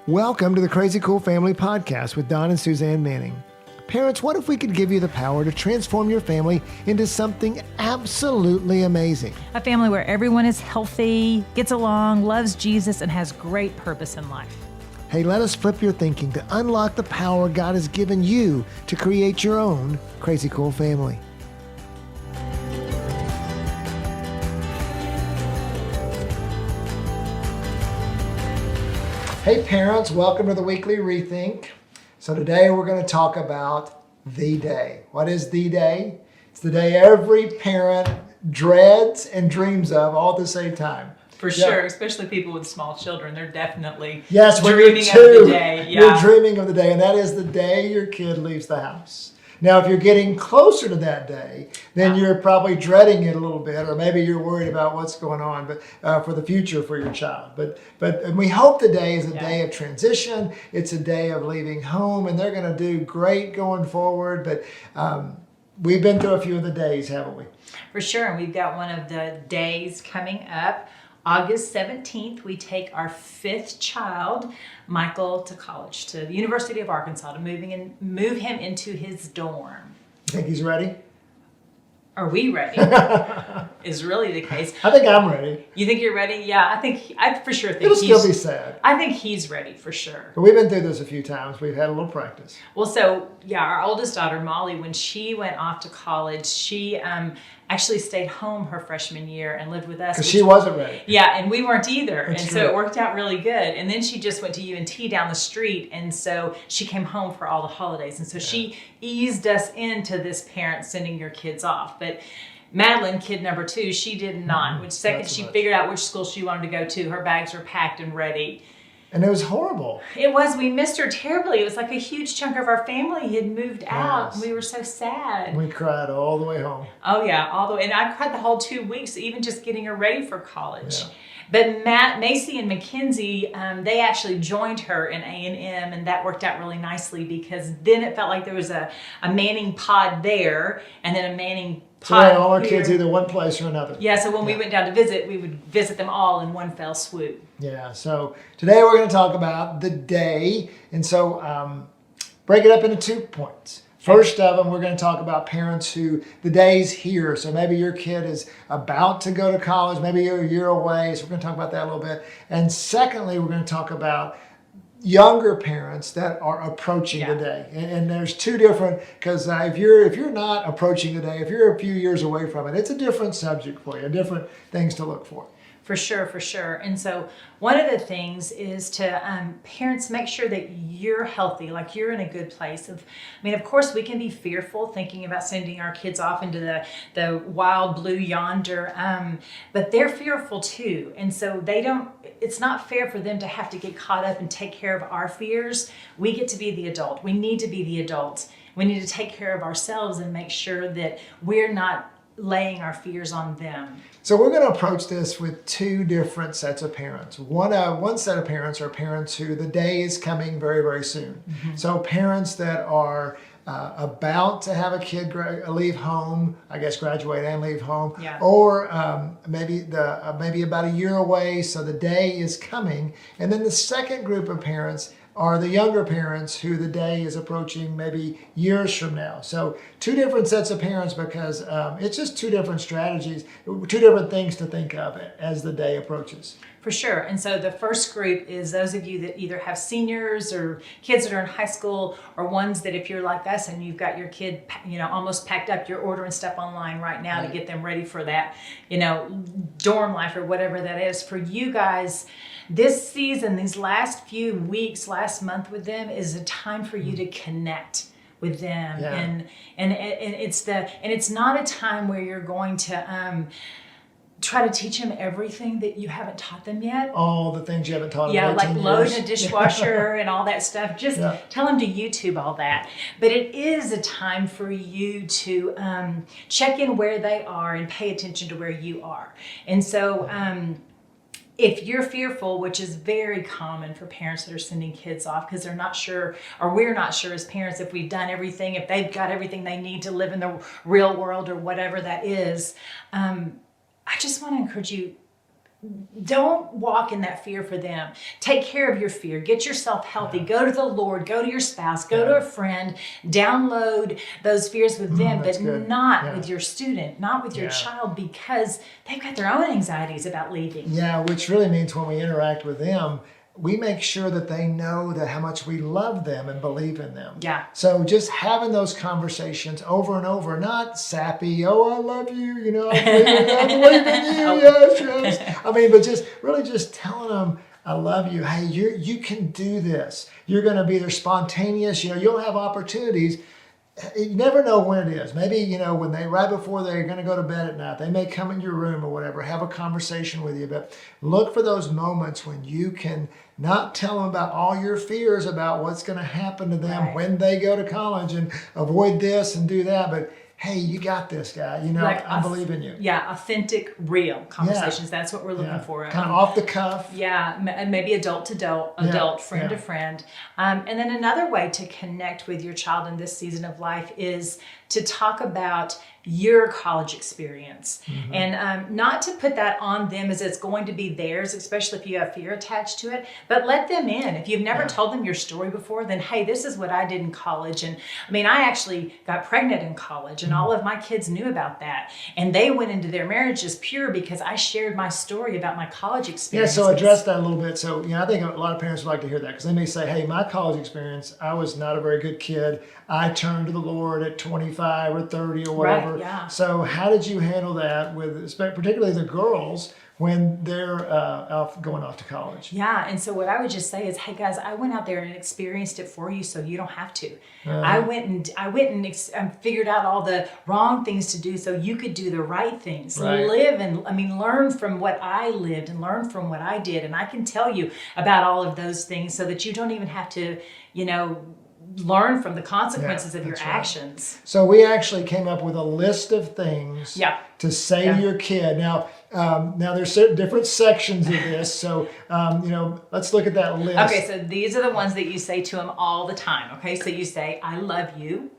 Welcome to the Crazy Cool Family Podcast with Don and Suzanne Manning. Parents, what if we could give you the power to transform your family into something absolutely amazing? A family where everyone is healthy, gets along, loves Jesus, and has great purpose in life. Hey, let us flip your thinking to unlock the power God has given you to create your own Crazy Cool family. Hey parents, welcome to the weekly Rethink. So today we're going to talk about the day. What is the day? It's the day every parent dreads and dreams of all at the same time. For sure, especially people with small children. They're definitely dreaming of the day. Yeah. You're dreaming of the day, and that is the day your kid leaves the house. Now, if you're getting closer to that day, then you're probably dreading it a little bit, or maybe you're worried about what's going on, but for the future for your child. But we hope the day is a day of transition. It's a day of leaving home, and they're going to do great going forward. But we've been through a few of the days, haven't we? For sure, and we've got one of the days coming up. August 17th, we take our fifth child, Michael, to college, to the University of Arkansas, to move him into his dorm. You think he's ready? Are we ready? Is really the case. I think I'm ready. You think you're ready? Yeah, I for sure think It'll still be sad. I think he's ready for sure. But we've been through this a few times. We've had a little practice. Well, so yeah, our oldest daughter, Molly, when she went off to college, she actually stayed home her freshman year and lived with us. Because she wasn't ready. Yeah, and we weren't either. That's and true. so it worked out really good. And then she just went to UNT down the street. And so she came home for all the holidays. And so she eased us into this parent sending your kids off. But Madeline, kid number 2, she did not. Which second she figured out which school she wanted to go to, her bags were packed and ready. And it was horrible. It was. We missed her terribly. It was like a huge chunk of our family had moved out. And we were so sad. We cried all the way home. Oh, yeah, all the way. And I cried the whole 2 weeks, even just getting her ready for college. Yeah. But Macy and Mackenzie, they actually joined her in A&M, and that worked out really nicely because then it felt like there was a Manning pod there and then a Manning so pod all our here. kids either one place or another. Yeah, so when we went down to visit, we would visit them all in one fell swoop. Yeah, so today we're going to talk about the day. And so break it up into 2 points. First of them, we're going to talk about parents who the day's here. So maybe your kid is about to go to college. Maybe you're a year away. So we're going to talk about that a little bit. And secondly, we're going to talk about younger parents that are approaching the day. And there's 2 different, because if you're not approaching the day, if you're a few years away from it, it's a different subject for you, different things to look for. For sure, for sure. And so one of the things is to parents make sure that you're healthy, like you're in a good place. Of course, we can be fearful thinking about sending our kids off into the wild blue yonder, but they're fearful too. And so it's not fair for them to have to get caught up and take care of our fears. We get to be the adult. We need to be the adult. We need to take care of ourselves and make sure that we're not laying our fears on them. So we're going to approach this with 2 different sets of parents. One set of parents are parents who the day is coming very, very soon. Mm-hmm. So parents that are about to have a kid leave home, I guess graduate and leave home, or maybe about a year away, so the day is coming. And then the second group of parents are the younger parents who the day is approaching maybe years from now. So 2 different sets of parents because it's just 2 different strategies, 2 different things to think of as the day approaches. For sure. And so the first group is those of you that either have seniors or kids that are in high school, or ones that if you're like us and you've got your kid, almost packed up, you're ordering stuff online right now to get them ready for that, dorm life or whatever that is. For you guys, this season, these last few weeks, last month with them is a time for you to connect with them. Yeah. And it's not a time where you're going to try to teach them everything that you haven't taught them yet. All the things you haven't taught them. Yeah, like loading a dishwasher and all that stuff. Just tell them to YouTube all that. But it is a time for you to check in where they are and pay attention to where you are. And so if you're fearful, which is very common for parents that are sending kids off because they're not sure, or we're not sure as parents if we've done everything, if they've got everything they need to live in the real world or whatever that is, I just want to encourage you, don't walk in that fear for them. Take care of your fear. Get yourself healthy. Go to the Lord. Go to your spouse. Go to a friend. Download those fears with them, but good. not with your student, not with your Yeah. child, because they've got their own anxieties about leaving. Yeah, which really means when we interact with them, we make sure that they know that how much we love them and believe in them. Yeah. So just having those conversations over and over, not sappy, oh, I love you, I believe in you, yes, yes. I mean, but just really just telling them, I love you. Hey, you can do this. You're going to be there spontaneous. You'll have opportunities. You never know when it is. Maybe, when right before they're going to go to bed at night, they may come in your room or whatever, have a conversation with you. But look for those moments when you can not tell them about all your fears about what's going to happen to them when they go to college and avoid this and do that. But hey, you got this, guy. I believe in you. Yeah, authentic, real conversations. That's what we're looking for. Kind of off the cuff. Yeah, and maybe adult to adult, friend to friend. And then another way to connect with your child in this season of life is to talk about your college experience. And not to put that on them as it's going to be theirs, especially if you have fear attached to it, but let them in. If you've never told them your story before, then hey, this is what I did in college. And I mean, I actually got pregnant in college and all of my kids knew about that. And they went into their marriages pure because I shared my story about my college experience. Yeah, so address that a little bit. So, I think a lot of parents would like to hear that because they may say, hey, my college experience, I was not a very good kid. I turned to the Lord at 25 or 30 or whatever. Right, yeah. So how did you handle that with particularly the girls when they're going off to college? Yeah, and so what I would just say is, hey guys, I went out there and experienced it for you, so you don't have to. I went and figured out all the wrong things to do, so you could do the right things. Right. Live and learn from what I lived and learn from what I did, and I can tell you about all of those things, so that you don't even have to, learn from the consequences of your actions. So we actually came up with a list of things to say to your kid. Now there's different sections of this. So, let's look at that list. Okay, so these are the ones that you say to them all the time. Okay, so you say, I love you.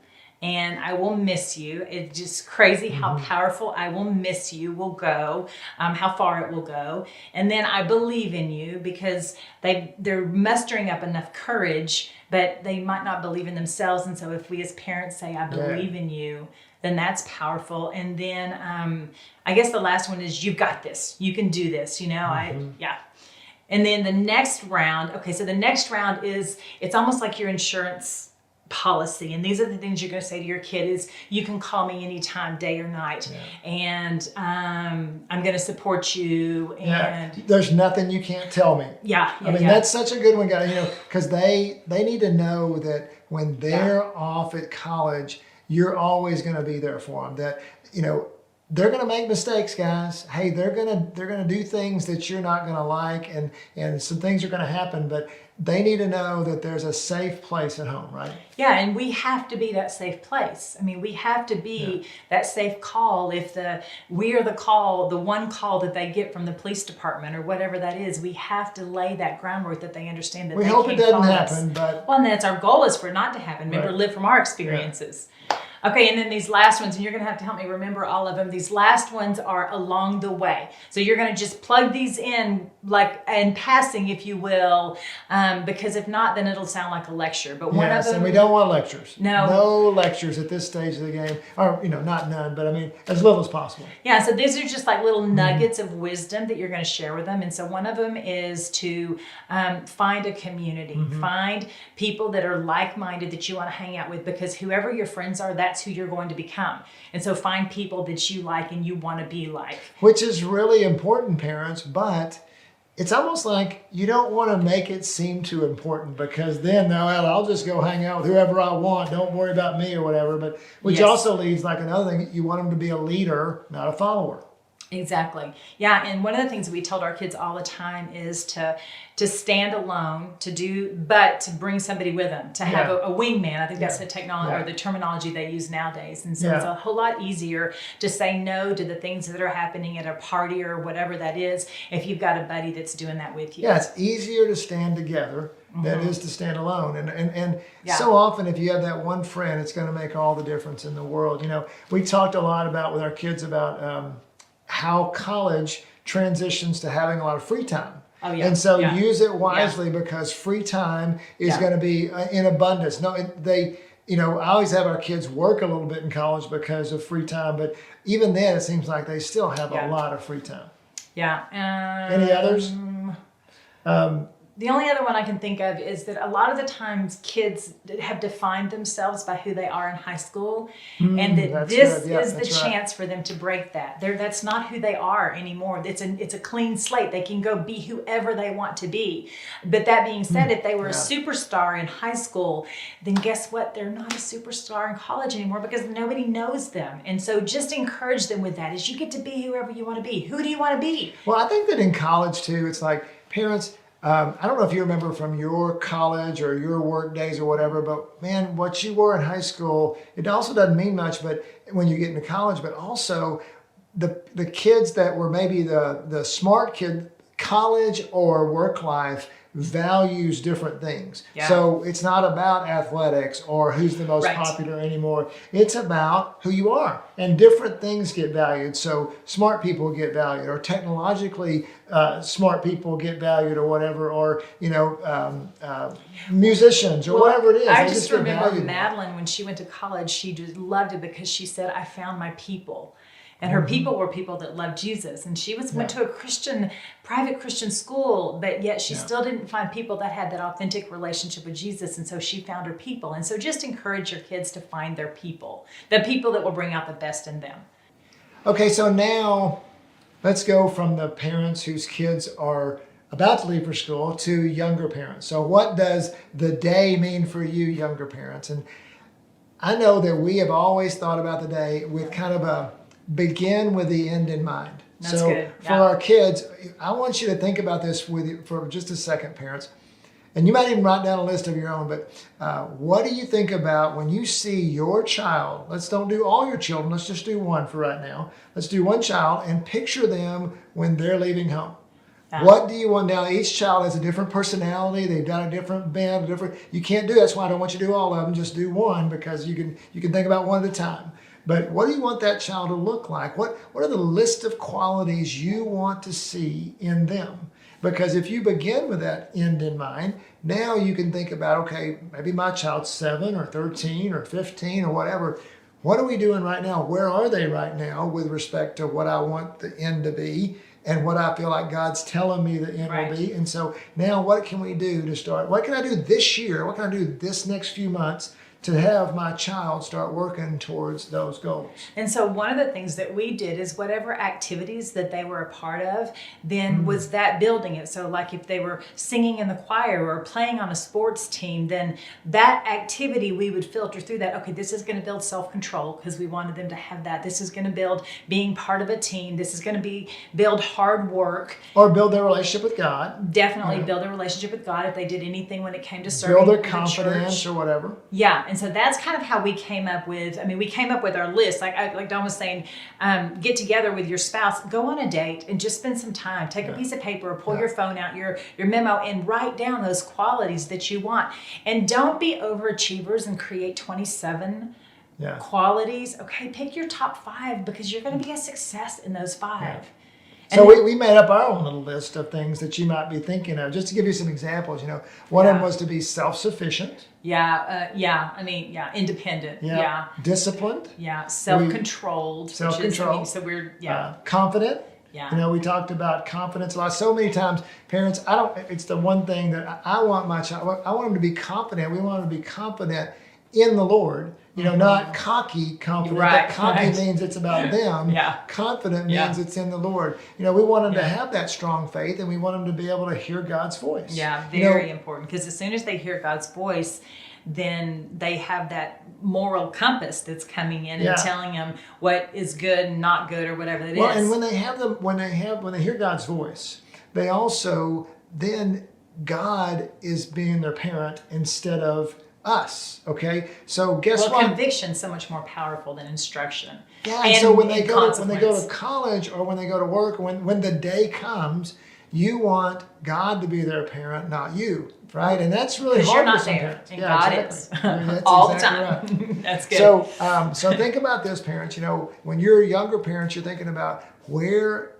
And I will miss you. It's just crazy how powerful I will miss you will go, how far it will go. And then I believe in you, because they're mustering up enough courage, but they might not believe in themselves. And so if we as parents say, I believe in you, then that's powerful. And then I guess the last one is, you've got this. You can do this, And then the next round, okay, so the next round is, it's almost like your insurance policy, and these are the things you're going to say to your kid is, you can call me anytime, day or night, and I'm going to support you, and there's nothing you can't tell me. I mean, that's such a good one, guys, because they need to know that when they're off at college, you're always going to be there for them. That they're going to make mistakes, guys. Hey, they're going to do things that you're not going to like, and some things are going to happen, but they need to know that there's a safe place at home, right? Yeah, and we have to be that safe place. I mean, we have to be that safe call. If we are the one call that they get from the police department or whatever that is, we have to lay that groundwork that they understand that we they hope can't it doesn't call happen, us. but well, and that's our goal, is for it not to happen. Remember, live from our experiences. Okay, and then these last ones, and you're going to have to help me remember all of them. These last ones are along the way. So you're going to just plug these in, like in passing, if you will, because if not, then it'll sound like a lecture. But one of them, and we don't want lectures. No lectures at this stage of the game, or not none, but I mean as little as possible. Yeah, so these are just like little nuggets of wisdom that you're going to share with them. And so one of them is to find a community, find people that are like-minded that you want to hang out with, because whoever your friends are, that's who you're going to become. And so find people that you like and you want to be like. Which is really important, parents, but it's almost like you don't want to make it seem too important, because then, I'll just go hang out with whoever I want. Don't worry about me or whatever. But which also leads, like another thing, you want them to be a leader, not a follower. Exactly. Yeah, and one of the things that we told our kids all the time is to stand alone, but to bring somebody with them, to have a wingman. I think that's the technology or the terminology they use nowadays. And so it's a whole lot easier to say no to the things that are happening at a party or whatever that is, if you've got a buddy that's doing that with you. Yeah, it's easier to stand together than it is to stand alone. And so often, if you have that one friend, it's going to make all the difference in the world. We talked a lot with our kids about how college transitions to having a lot of free time. Oh, yeah. And so Yeah. use it wisely because free time is Yeah. going to be in abundance. No, I always have our kids work a little bit in college because of free time, but even then, it seems like they still have a lot of free time. Yeah. Any others? The only other one I can think of is that a lot of the times kids have defined themselves by who they are in high school, and that this is the chance for them to break that. That's not who they are anymore. It's a clean slate. They can go be whoever they want to be. But that being said, if they were a superstar in high school, then guess what? They're not a superstar in college anymore because nobody knows them. And so just encourage them with that. Is you get to be whoever you want to be. Who do you want to be? Well, I think that in college too, it's like parents. I don't know if you remember from your college or your work days or whatever, but man, what you were in high school, it also doesn't mean much, but when you get into college, but also the kids that were maybe the smart kid, college or work life values different things. Yeah. So it's not about athletics or who's the most popular anymore. It's about who you are, and different things get valued. So smart people get valued, or technologically smart people get valued, or whatever, or musicians or whatever it is. I they just get remember valued. Madeline, when she went to college, she just loved it because she said, I found my people. And her people were people that loved Jesus. And she went to a private Christian school, but yet she still didn't find people that had that authentic relationship with Jesus. And so she found her people. And so just encourage your kids to find their people, the people that will bring out the best in them. Okay, so now let's go from the parents whose kids are about to leave for school to younger parents. So what does the day mean for you, younger parents? And I know that we have always thought about the day with kind of a begin with the end in mind. That's so good. For our kids, I want you to think about this with you for just a second, parents. And you might even write down a list of your own, but what do you think about when you see your child? Let's don't do all your children. Let's just do one for right now. Let's do one child and picture them when they're leaving home. What do you want now? Each child has a different personality. They've got a different bent, you can't do that. That's why I don't want you to do all of them. Just do one, because you can think about one at a time. But what do you want that child to look like? What are the list of qualities you want to see in them? Because if you begin with that end in mind, now you can think about, okay, maybe my child's 7 or 13 or 15 or whatever. What are we doing right now? Where are they right now with respect to what I want the end to be and what I feel like God's telling me the end will be? And so now what can we do to start? What can I do this year? What can I do this next few months to have my child start working towards those goals? And so one of the things that we did is whatever activities that they were a part of, then was that building it. So like if they were singing in the choir or playing on a sports team, then that activity we would filter through that. Okay, this is going to build self-control because we wanted them to have that. This is going to build being part of a team. This is going to build hard work. Or build their relationship with God. Definitely build their relationship with God if they did anything when it came to serving build their the confidence church. or whatever. Yeah, and so that's kind of how we came up with, we came up with our list. Like Don was saying, get together with your spouse, go on a date and just spend some time. Take a piece of paper or pull your phone out, your memo, and write down those qualities that you want. And don't be overachievers and create 27 qualities. Okay, pick your top 5 because you're going to be a success in those 5. Yeah. So we made up our own little list of things that you might be thinking of. Just to give you some examples, one of them was to be self-sufficient. Independent. Disciplined. Self-controlled. Self-controlled. So we're confident. Yeah. We talked about confidence a lot. So many times, parents, it's the one thing that I want my child, I want them to be confident. We want them to be confident in the Lord. Not cocky confident. Right, Cocky means it's about them. Confident means it's in the Lord. We want them to have that strong faith, and we want them to be able to hear God's voice. Yeah, very important. Because as soon as they hear God's voice, then they have that moral compass that's coming in and telling them what is good and not good or whatever it is. And when they hear God's voice, they also then God is being their parent instead of us. Okay, so guess what? Conviction's so much more powerful than instruction. Yeah, and so when they go to college or when they go to work, when the day comes, you want God to be their parent, not you, right? And that's really hard for some parents. And God is that's all exactly the time. Right. That's good. So think about this, parents. When you're younger parents, you're thinking about where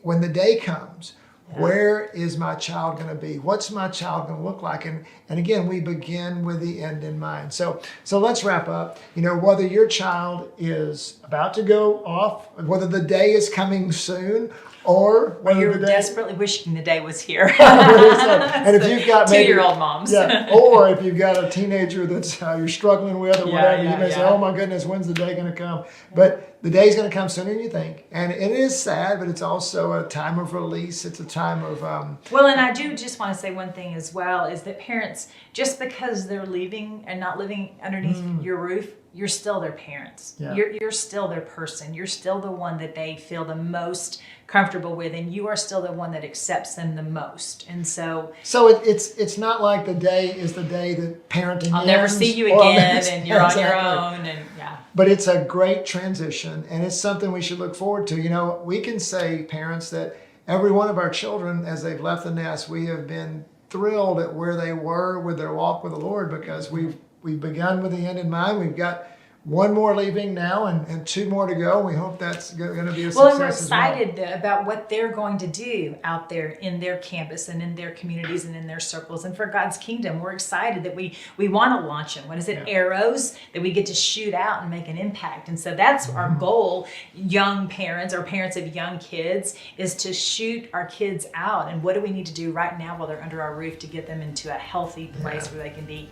when the day comes, where is my child going to be? What's my child going to look like? And again, we begin with the end in mind. So let's wrap up. Whether your child is about to go off, whether the day is coming soon, or whether you're the day, desperately wishing the day was here. and if you've got maybe 2-year-old moms. or if you've got a teenager that's you're struggling with or whatever, you may say, yeah. "Oh my goodness, when's the day going to come?" But the day's going to come sooner than you think, and it is sad, but it's also a time of release. It's a time of Well, and I do just want to say one thing as well is that parents, just because they're leaving and not living underneath your roof, you're still their parents. Yeah. You're still their person. You're still the one that they feel the most comfortable with, and you are still the one that accepts them the most. And so it's not like the day is the day that parenting I'll never ends, see you or again, and you're on your Exactly. own, and yeah. But it's a great transition, and it's something we should look forward to. We can say, parents, that every one of our children, as they've left the nest, we have been thrilled at where they were with their walk with the Lord, because we've begun with the end in mind. We've got one more leaving now and 2 more to go. We hope that's going to be a success. Well, and we're as well. excited about what they're going to do out there in their campus and in their communities and in their circles and for God's kingdom. We're excited that we want to launch them. What is it? Yeah. Arrows that we get to shoot out and make an impact. And so that's our goal, young parents or parents of young kids, is to shoot our kids out. And what do we need to do right now while they're under our roof to get them into a healthy place where they can be?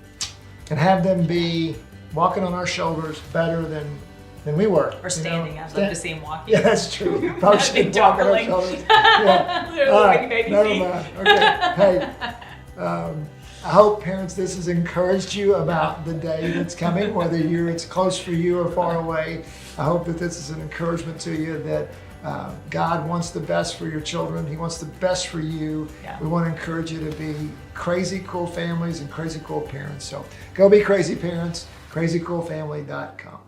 And have them be walking on our shoulders better than we were. Or standing. I'd love to see them walking. Yeah, that's true. Probably That'd be should walk on our darling. shoulders. Yeah. They're All like right, baby never feet. mind. Okay. Hey, I hope, parents, this has encouraged you about the day that's coming, whether it's close for you or far away. I hope that this is an encouragement to you that God wants the best for your children. He wants the best for you. Yeah. We want to encourage you to be crazy cool families and crazy cool parents. So go be crazy parents, crazycoolfamily.com.